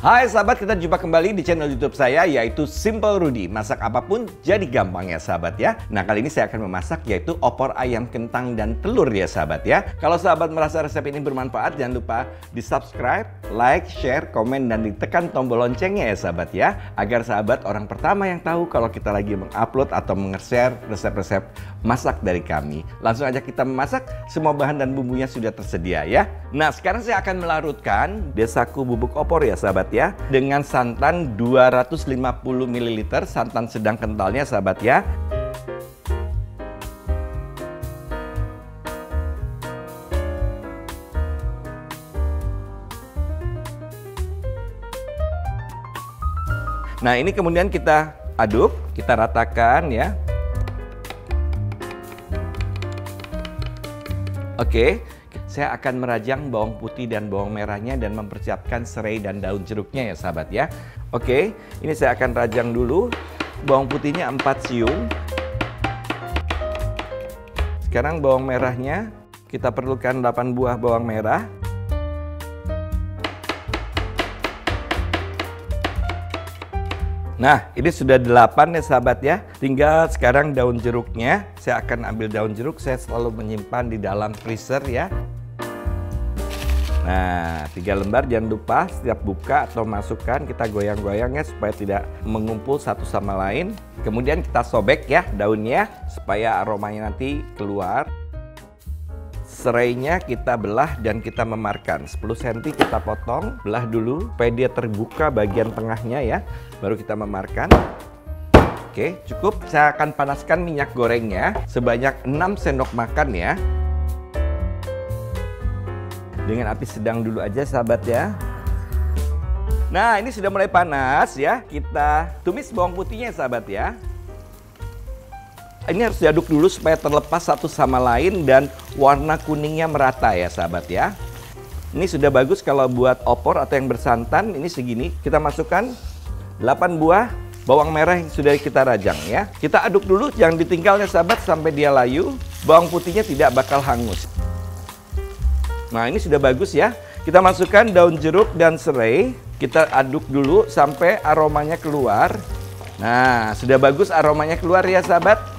Hai sahabat, kita jumpa kembali di channel YouTube saya yaitu Simple Rudy. Masak apapun jadi gampang ya sahabat ya. Nah kali ini saya akan memasak yaitu opor ayam kentang dan telur ya sahabat ya. Kalau sahabat merasa resep ini bermanfaat, jangan lupa di subscribe, like, share, komen, dan ditekan tombol loncengnya ya sahabat ya. Agar sahabat orang pertama yang tahu kalau kita lagi mengupload atau nge-share resep-resep masak dari kami. Langsung aja kita memasak, semua bahan dan bumbunya sudah tersedia ya. Nah sekarang saya akan melarutkan desaku bubuk opor ya sahabat ya, dengan santan 250 ml, santan sedang kentalnya sahabat ya. Nah ini kemudian kita aduk, kita ratakan ya. Oke, saya akan merajang bawang putih dan bawang merahnya dan mempersiapkan serai dan daun jeruknya ya sahabat ya. Oke, ini saya akan rajang dulu. Bawang putihnya 4 siung. Sekarang bawang merahnya, kita perlukan 8 buah bawang merah. Nah, ini sudah 8 ya sahabat ya. Tinggal sekarang daun jeruknya. Saya akan ambil daun jeruk, saya selalu menyimpan di dalam freezer ya. Nah, 3 lembar, jangan lupa setiap buka atau masukkan kita goyang-goyang ya supaya tidak mengumpul satu sama lain. Kemudian kita sobek ya daunnya supaya aromanya nanti keluar. Serainya kita belah dan kita memarkan 10 cm kita potong, belah dulu supaya dia terbuka bagian tengahnya ya, baru kita memarkan. Oke, cukup. Saya akan panaskan minyak gorengnya sebanyak 6 sendok makan ya, dengan api sedang dulu aja sahabat ya. Nah ini sudah mulai panas ya, kita tumis bawang putihnya sahabat ya. Ini harus diaduk dulu supaya terlepas satu sama lain dan warna kuningnya merata ya sahabat ya. Ini sudah bagus kalau buat opor atau yang bersantan. Ini segini, kita masukkan 8 buah bawang merah yang sudah kita rajang ya. Kita aduk dulu, jangan ditinggalnya sahabat sampai dia layu. Bawang putihnya tidak bakal hangus. Nah ini sudah bagus ya. Kita masukkan daun jeruk dan serai. Kita aduk dulu sampai aromanya keluar. Nah sudah bagus aromanya keluar ya sahabat.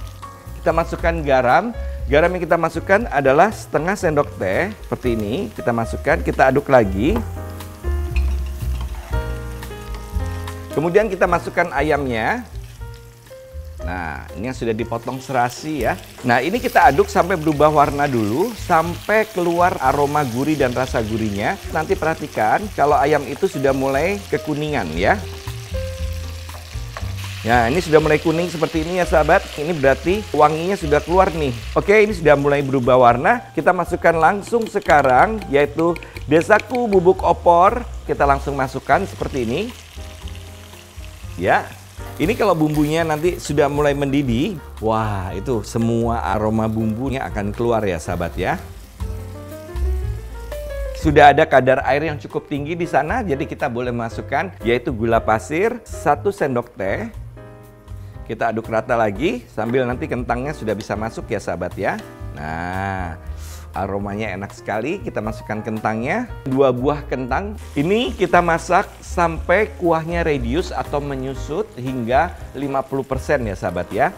Kita masukkan garam. Garam yang kita masukkan adalah setengah sendok teh. Seperti ini. Kita masukkan, kita aduk lagi. Kemudian kita masukkan ayamnya. Nah, ini yang sudah dipotong serasi ya. Nah, ini kita aduk sampai berubah warna dulu, sampai keluar aroma gurih dan rasa gurihnya. Nanti perhatikan kalau ayam itu sudah mulai kekuningan ya. Nah, ini sudah mulai kuning seperti ini ya sahabat. Ini berarti wanginya sudah keluar nih. Oke, ini sudah mulai berubah warna. Kita masukkan langsung sekarang, yaitu desaku bubuk opor. Kita langsung masukkan seperti ini. Ya. Ini kalau bumbunya nanti sudah mulai mendidih, wah itu semua aroma bumbunya akan keluar ya sahabat ya. Sudah ada kadar air yang cukup tinggi di sana, jadi kita boleh masukkan yaitu gula pasir 1 sendok teh. Kita aduk rata lagi sambil nanti kentangnya sudah bisa masuk ya sahabat ya. Nah, aromanya enak sekali. Kita masukkan kentangnya, 2 buah kentang. Ini kita masak sampai kuahnya redius atau menyusut hingga 50% ya sahabat ya.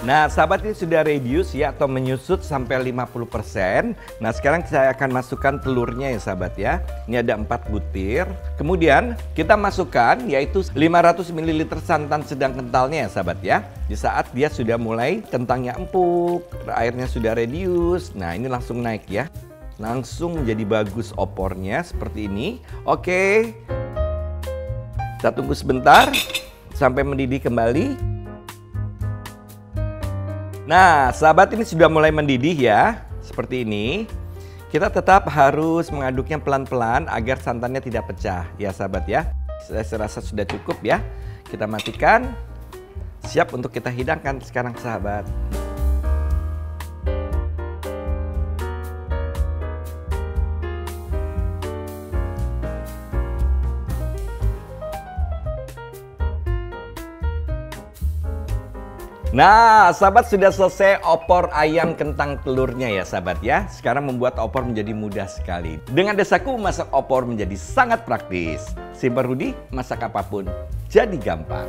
Nah sahabat, ini sudah redius ya atau menyusut sampai 50%. Nah sekarang saya akan masukkan telurnya ya sahabat ya. Ini ada 4 butir. Kemudian kita masukkan yaitu 500 ml santan sedang kentalnya ya sahabat ya. Di saat dia sudah mulai kentangnya empuk, airnya sudah redius. Nah ini langsung naik ya. Langsung menjadi bagus opornya seperti ini. Oke. Kita tunggu sebentar sampai mendidih kembali. Nah, sahabat, ini sudah mulai mendidih ya, seperti ini. Kita tetap harus mengaduknya pelan-pelan agar santannya tidak pecah ya sahabat ya. Saya rasa sudah cukup ya. Kita matikan. Siap untuk kita hidangkan sekarang sahabat. Nah, sahabat, sudah selesai opor ayam kentang telurnya ya sahabat ya. Sekarang membuat opor menjadi mudah sekali. Dengan desaku masak opor menjadi sangat praktis. Simpan Rudi, masak apapun jadi gampang.